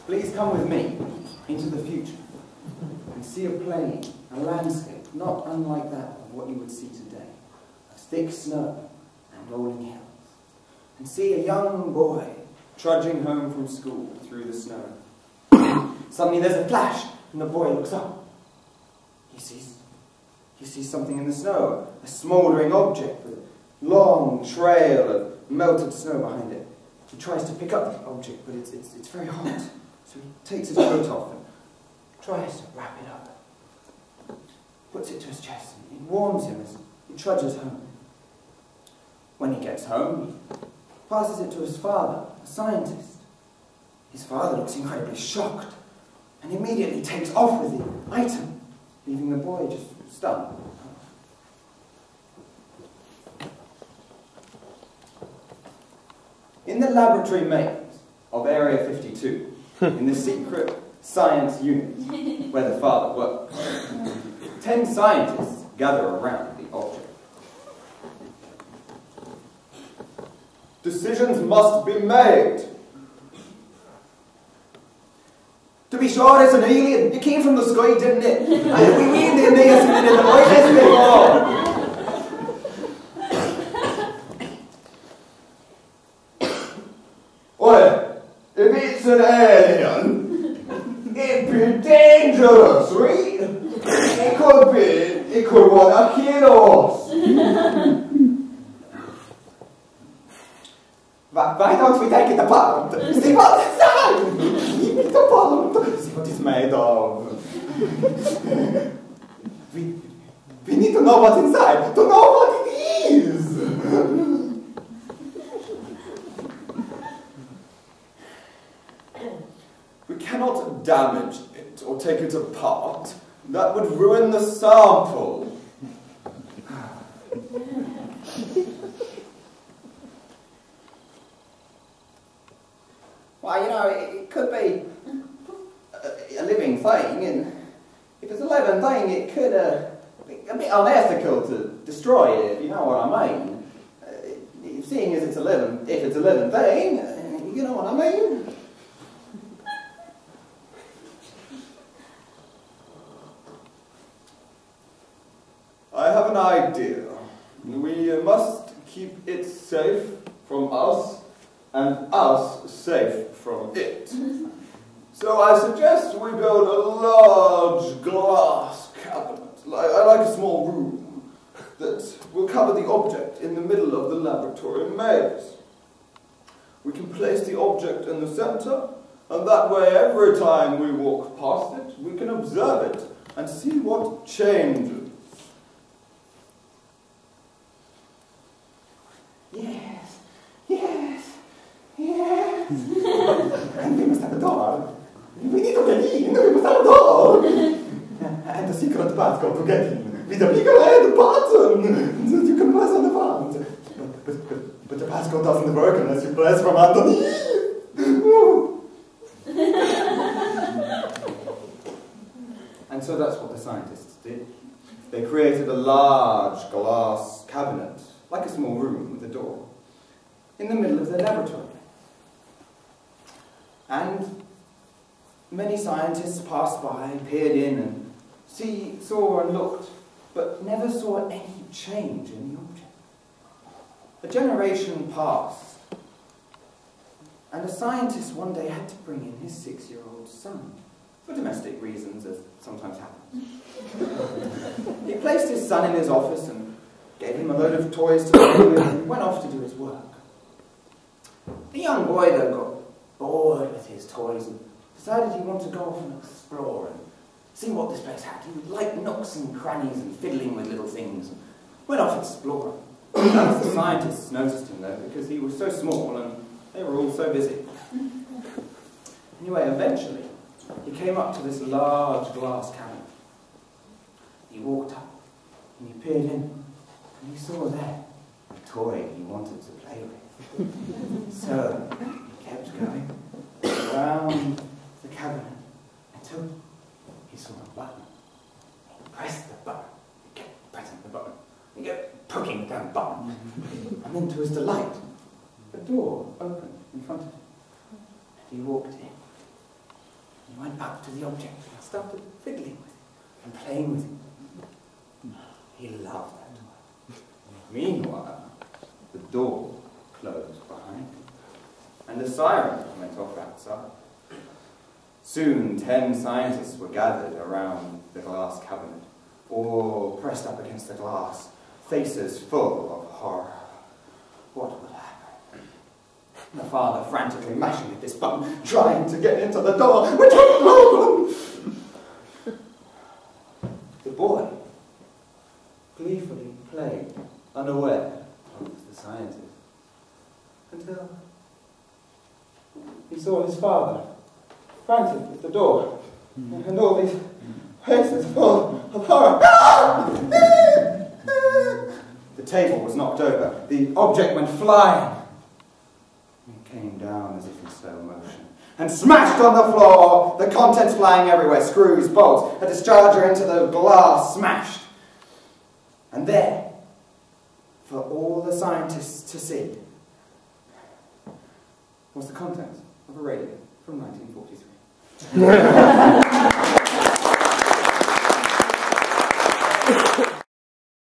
Please come with me into the future and see a plain, a landscape not unlike that of what you would see today, of thick snow and rolling hills, and see a young boy trudging home from school through the snow. Suddenly there's a flash, and the boy looks up. He sees something in the snow, a smouldering object with a long trail of melted snow behind it. He tries to pick up the object, but it's very hot, so he takes his coat off and tries to wrap it up. Puts it to his chest, and it warms him as he trudges home. When he gets home, he passes it to his father, a scientist. His father looks incredibly shocked, and immediately takes off with the item, leaving the boy just stunned. In the laboratory maze of Area 52, in the secret science unit where the father works, 10 scientists gather around the object. Decisions must be made. To be sure, it's an alien. It came from the sky, didn't it? And we need the alien in the brightest before. Well, if it's an alien, it'd be dangerous, right? It could want to kill us. Why don't we take it apart? See what's inside! Keep it apart! See what it's made of. We need to know what's inside, to know what it is! We cannot damage it or take it apart. That would ruin the sample. Well, you know, it could be a living thing, and if it's a living thing, it could be a bit unethical to destroy it, if you know what I mean. Seeing as it's a living, if it's a living thing, you know what I mean. I have an idea. We must keep it safe from us, and us safe from it. So I suggest we build a large glass cabinet, like a small room, that will cover the object in the middle of the laboratory maze. We can place the object in the center, and that way every time we walk past it, we can observe it and see what changes. Yes, yes, yes. And we must have a door. We need to get in. We must have a door. And a secret passcode to get in. With a big red button that you can press on the front. But the passcode doesn't work unless you press from underneath. And so that's what the scientists did. They created a large glass cabinet, like a small room with a door, in the middle of their laboratory. And many scientists passed by, peered in, and saw and looked, but never saw any change in the object. A generation passed, and a scientist one day had to bring in his 6-year-old son, for domestic reasons, as sometimes happens. He placed his son in his office and gave him a load of toys to play with, and went off to do his work. The young boy, though, got bored with his toys and decided he wanted to go off and explore and see what this place had. He liked nooks and crannies and fiddling with little things, and went off exploring. None of the scientists noticed him, though, because he was so small and they were all so busy. Anyway, eventually, he came up to this large glass cabinet. He walked up and he peered in, and he saw there a toy he wanted to play with. So he kept going around the cabinet until he saw a button. He pressed the button. He kept pressing the button. He kept poking the damn button. And then, to his delight, a door opened in front of him. And he walked in. to the object and started fiddling with it and playing with it. He loved that toy. Meanwhile, the door closed behind him, and a siren went off outside. Soon 10 scientists were gathered around the glass cabinet, all pressed up against the glass, faces full of horror. What would happen? The father frantically mashing at this button, trying to get into the door, which wouldn't open. The boy gleefully played, unaware of the scientist, until he saw his father frantic at the door, and all these faces full of horror. The table was knocked over. The object went flying. It came down as if in slow motion and smashed on the floor, the contents flying everywhere, screws, bolts, a discharger into the glass smashed. And there, for all the scientists to see, was the contents of a radio from 1943.